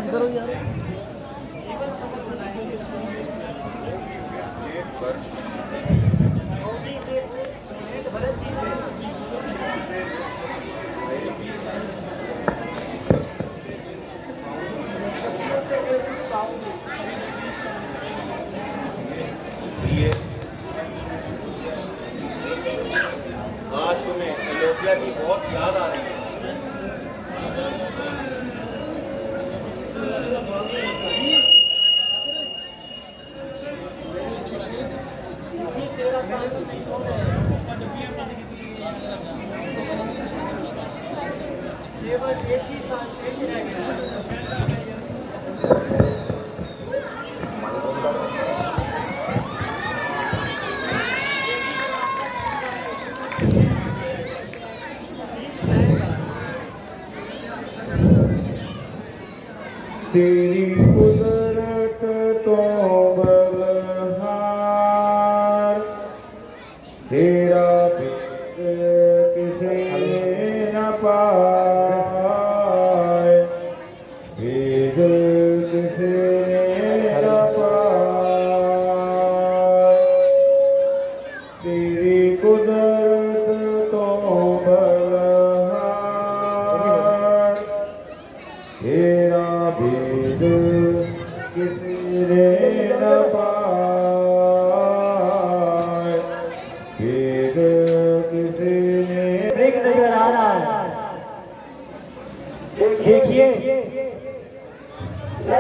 आवाज करो यार। आज तुम्हें अयोध्या की बहुत याद आ रही है। तेरी कुदरत तो बलहार, तेरा भेद किसे न पाए, भेद किसे न पाए। तेरी कुदरत तो बलहार, तेरा भेद किसी ने न पाए, भेद किसी ने। एक नजर आ रहा है, देखिए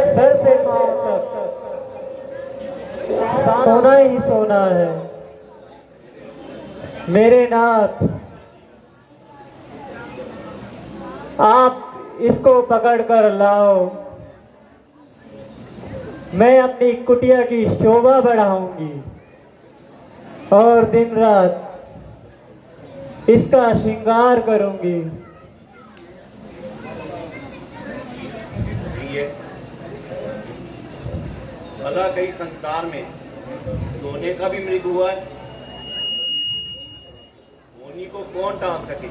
सर से पांव तक सोना ही सोना है। मेरे नाथ, आप इसको पकड़ कर लाओ, मैं अपनी कुटिया की शोभा बढ़ाऊंगी और दिन रात इसका श्रृंगार करूंगी। भला कहीं संसार में सोने का भी मृग हुआ है? सोनी को कौन टांग सके?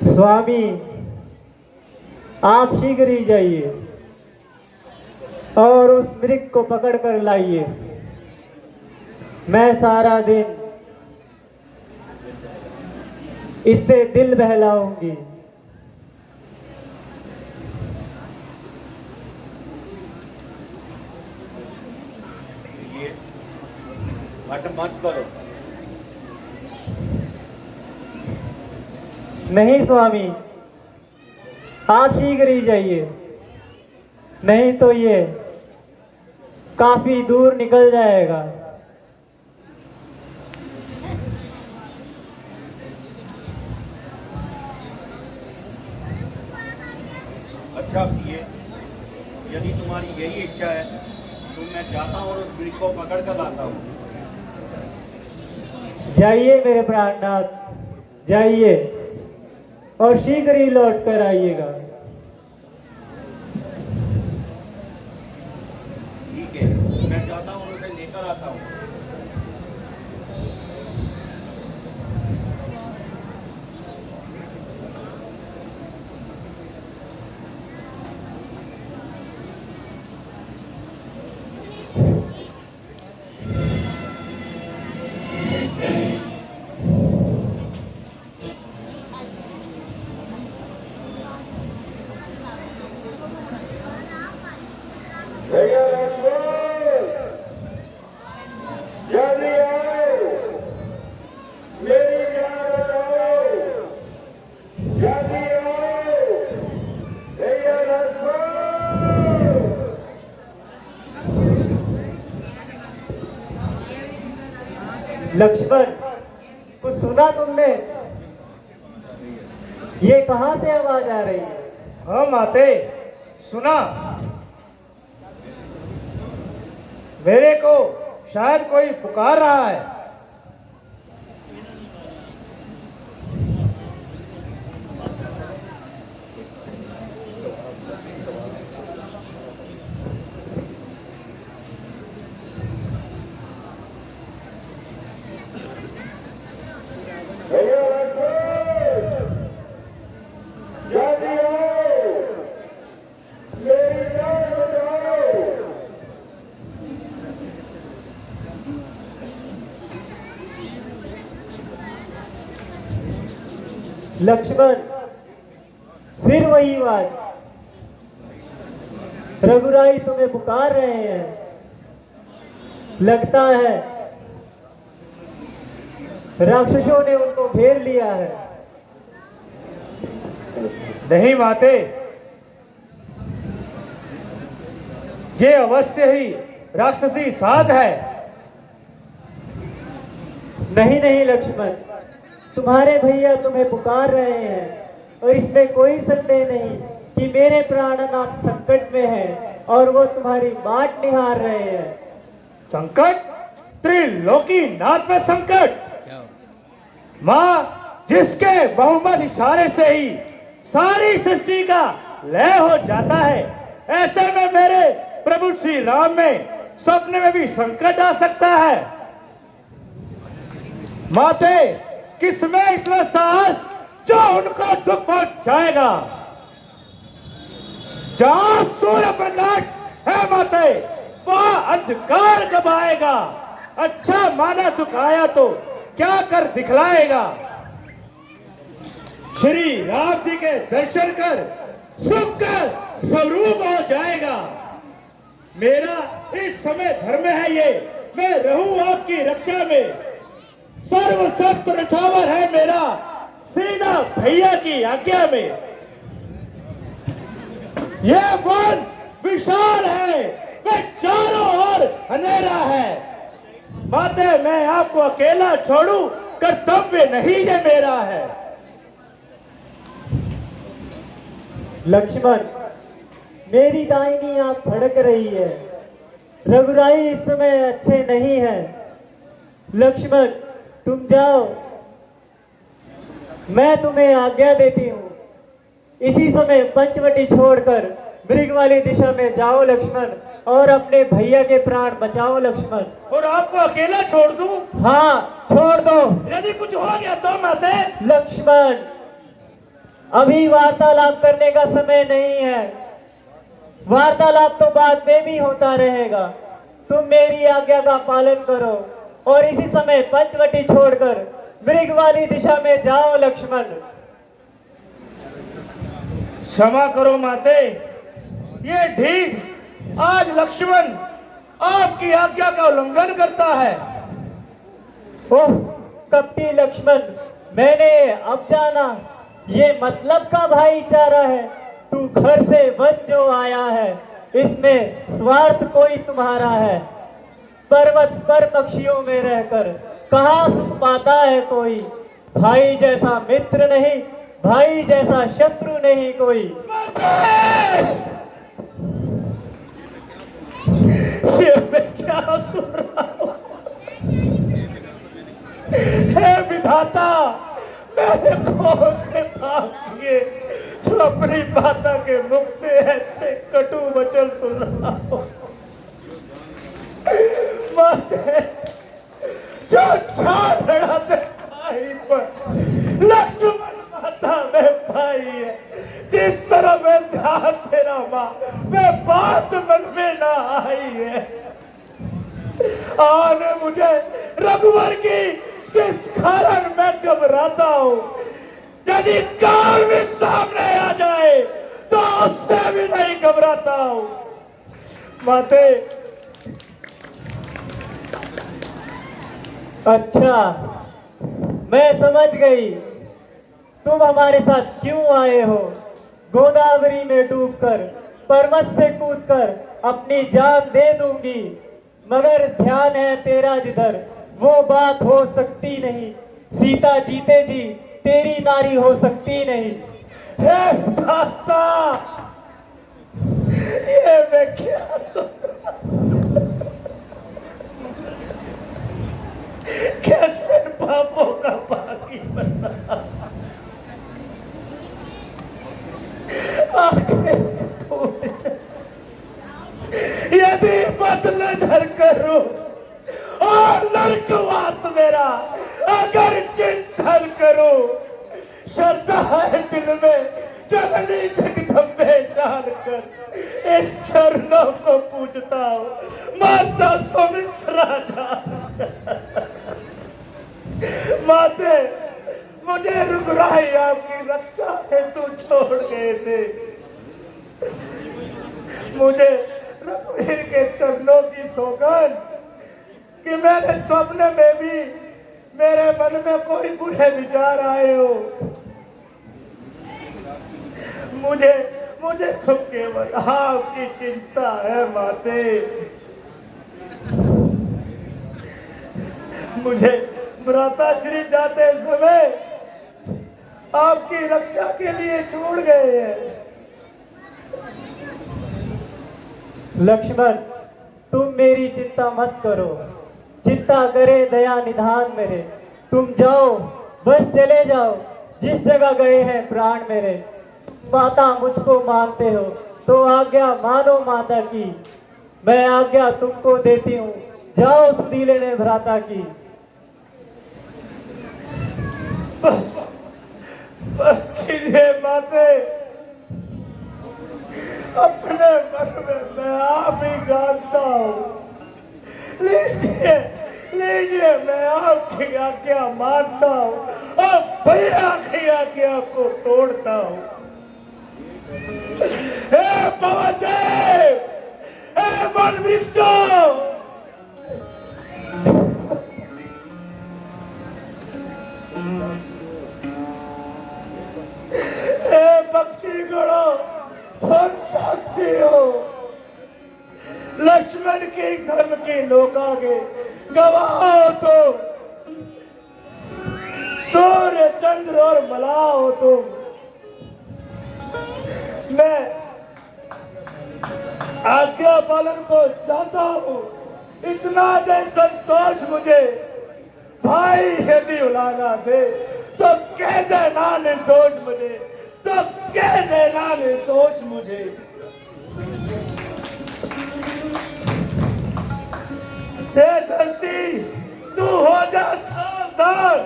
स्वामी, आप शीघ्र ही जाइए और उस मृग को पकड़ कर लाइए। मैं सारा दिन इससे दिल बहलाऊंगी। ये हट मत करो। नहीं स्वामी, आप शीघ्र ही जाइए, नहीं तो ये काफी दूर निकल जाएगा। अच्छा किए, यदि तुम्हारी यही इच्छा है तो मैं जाता हूँ और उस मृग को पकड़ कर लाता हूँ। जाइए मेरे प्राणनाथ, जाइए और शीघ्र ही लौट कर आइएगा। ठीक है, मैं जाता हूँ और उसे लेकर आता हूँ। लक्ष्मण, कुछ सुना तुमने? ये कहां से आवाज आ रही है? हाँ माते, सुना। मेरे को शायद कोई पुकार रहा है। लक्ष्मण, फिर वही बात। रघुराई तुम्हें पुकार रहे हैं। लगता है राक्षसों ने उनको घेर लिया है। नहीं माते, ये अवश्य ही राक्षसी साज है। नहीं नहीं लक्ष्मण, तुम्हारे भैया तुम्हें पुकार रहे हैं और इसमें कोई संदेह नहीं कि मेरे प्राणनाथ संकट में हैं और वो तुम्हारी बाट निहार रहे हैं। संकट? त्रिलोकी नाथ में संकट? मां, जिसके बहुमत इशारे से ही सारी सृष्टि का लय हो जाता है, ऐसे में मेरे प्रभु श्री राम में सपने में भी संकट आ सकता है। माते, किसमें इतना साहस जो उनको दुख पहुंच जाएगा? जहां सूर्य प्रकाश है माते, वहां अंधकार कब आएगा? अच्छा माना दुख आया तो क्या कर दिखलाएगा? श्री राम जी के दर्शन कर सुख कर स्वरूप हो जाएगा। मेरा इस समय धर्म है ये, मैं रहूं आपकी रक्षा में। सर्व शस्त्र रछावर है मेरा, सीधा भैया की आज्ञा में। यह वन विशाल है, वह चारों ओर अंधेरा है। माते, मैं आपको अकेला छोड़ूं कर्तव्य नहीं ये मेरा है। लक्ष्मण, मेरी दाहिनी आंख फड़क रही है। रघुराई इस समय अच्छे नहीं है। लक्ष्मण, तुम जाओ, मैं तुम्हें आज्ञा देती हूँ। इसी समय पंचवटी छोड़कर मृग वाली दिशा में जाओ लक्ष्मण, और अपने भैया के प्राण बचाओ लक्ष्मण। और आपको अकेला छोड़ दूं? हाँ, छोड़ दो। यदि कुछ हो गया तो माते? लक्ष्मण, अभी वार्तालाप करने का समय नहीं है। वार्तालाप तो बाद में भी होता रहेगा। तुम मेरी आज्ञा का पालन करो और इसी समय पंचवटी छोड़कर मृग वाली दिशा में जाओ लक्ष्मण। क्षमा करो माते, ये ढीठ आज लक्ष्मण आपकी आज्ञा का उल्लंघन करता है। ओह कपटी लक्ष्मण, मैंने अब जाना ये मतलब का भाईचारा है। तू घर से वन जो आया है, इसमें स्वार्थ कोई तुम्हारा है। पर्वत पर पक्षियों में रहकर कहाँ सुख पाता है कोई। भाई जैसा मित्र नहीं, भाई जैसा शत्रु नहीं कोई। ये मैं क्या सुन रहा हूं? हे विधाता, मैंने कौन से पाप किए जो अपनी माता के मुख से ऐसे कटु वचन सुन रहा हूं? माते, जो छान लड़ाते भाई पर, लक्ष्मण माता में भाई है। जिस तरह मैं ध्यान तेरा मां, मैं बात मन में ना आई है। आने मुझे रघुवर की जिस कारण मैं घबराता हूं, यदि काल भी सामने आ जाए तो उससे भी नहीं घबराता हूं। माते, अच्छा, मैं समझ गई तुम हमारे साथ क्यों आए हो। गोदावरी में डूबकर, पर्वत से कूदकर अपनी जान दे दूंगी, मगर ध्यान है तेरा जिधर, वो बात हो सकती नहीं। सीता जीते जी तेरी नारी हो सकती नहीं। हे दाता, ये मैं क्या सुन रहा हूं? कैसे पापों का बागी बना, आंखें फूट जाए। यदि बदले धर करूं और नरकवास मेरा अगर चिंतन करूं, श्रद्धा है दिल में जननी जगदम्बे जानकर इस चरणों को पूजता हूं, माता सुमित्रा जानकर। माते, मुझे रुगराई आपकी रक्षा हेतु छोड़ गए थे। मुझे रघुवीर के चरणों की सौगंध कि मैंने स्वप्न में भी मेरे मन में कोई बुरे विचार आए हो। मुझे मुझे तो केवल आपकी चिंता है माते। मुझे भ्राताश्री जाते समय आपकी रक्षा के लिए छोड़ गए हैं। लक्ष्मण, तुम मेरी चिंता मत करो। चिंता करे दया निधान मेरे। तुम जाओ, बस चले जाओ जिस जगह गए हैं प्राण मेरे। माता मुझको मानते हो तो आज्ञा मानो माता की। मैं आज्ञा तुमको देती हूँ, जाओ सुधीले ने भ्राता की। बस बस कीजिए माते। अपने मन में मैं आप ही जानता हूँ। लीजिए लीजिए, मैं आपकी आज्ञा मानता हूँ और भैया की आज्ञा को तोड़ता हूँ। हे पवनदेव, हे वन वृक्षों, हे पक्षी गणों, तुम साक्षी हो। लक्ष्मण की धर्म की नौका के गवाह तो सूर्य चंद्र और मलाह हो तुम। मैं आज्ञा पालन को चाहता हूँ। इतना दे संतोष मुझे। भाई यदि उलाना दे तो कह देना निर्दोष मुझे, तो कह देना निर्दोष मुझे। ये धरती तू हो जा सावधान,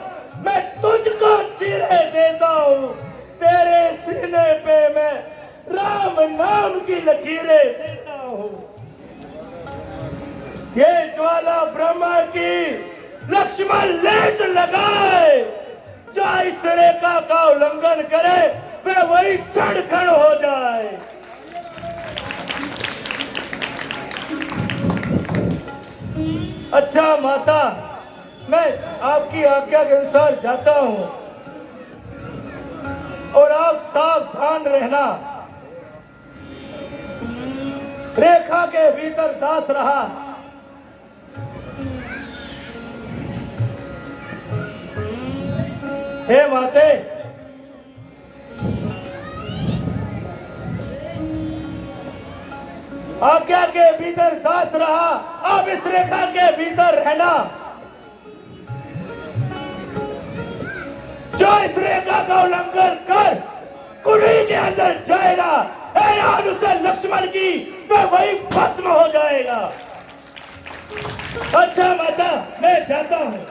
मैं तुझको चिरे देता हूँ। तेरे सीने पे मैं राम नाम की लकीरें देता हूँ। ये ज्वाला ब्रह्मा की लक्ष्मण लेट लगाए। जो इस रेखा का उल्लंघन करे वह वही क्षण क्षण हो जाए। अच्छा माता, मैं आपकी आज्ञा के अनुसार जाता हूँ और आप सावधान रहना। रेखा के भीतर दास रहा। हे माते, आज्ञा के भीतर दास रहा। अब इस रेखा के भीतर रहना। जो इस रेखा का उल्लंघन कर कुली के अंदर जाएगा, याद उसे लक्ष्मण की, वह वही भस्म हो जाएगा। अच्छा माता, मैं जाता हूँ।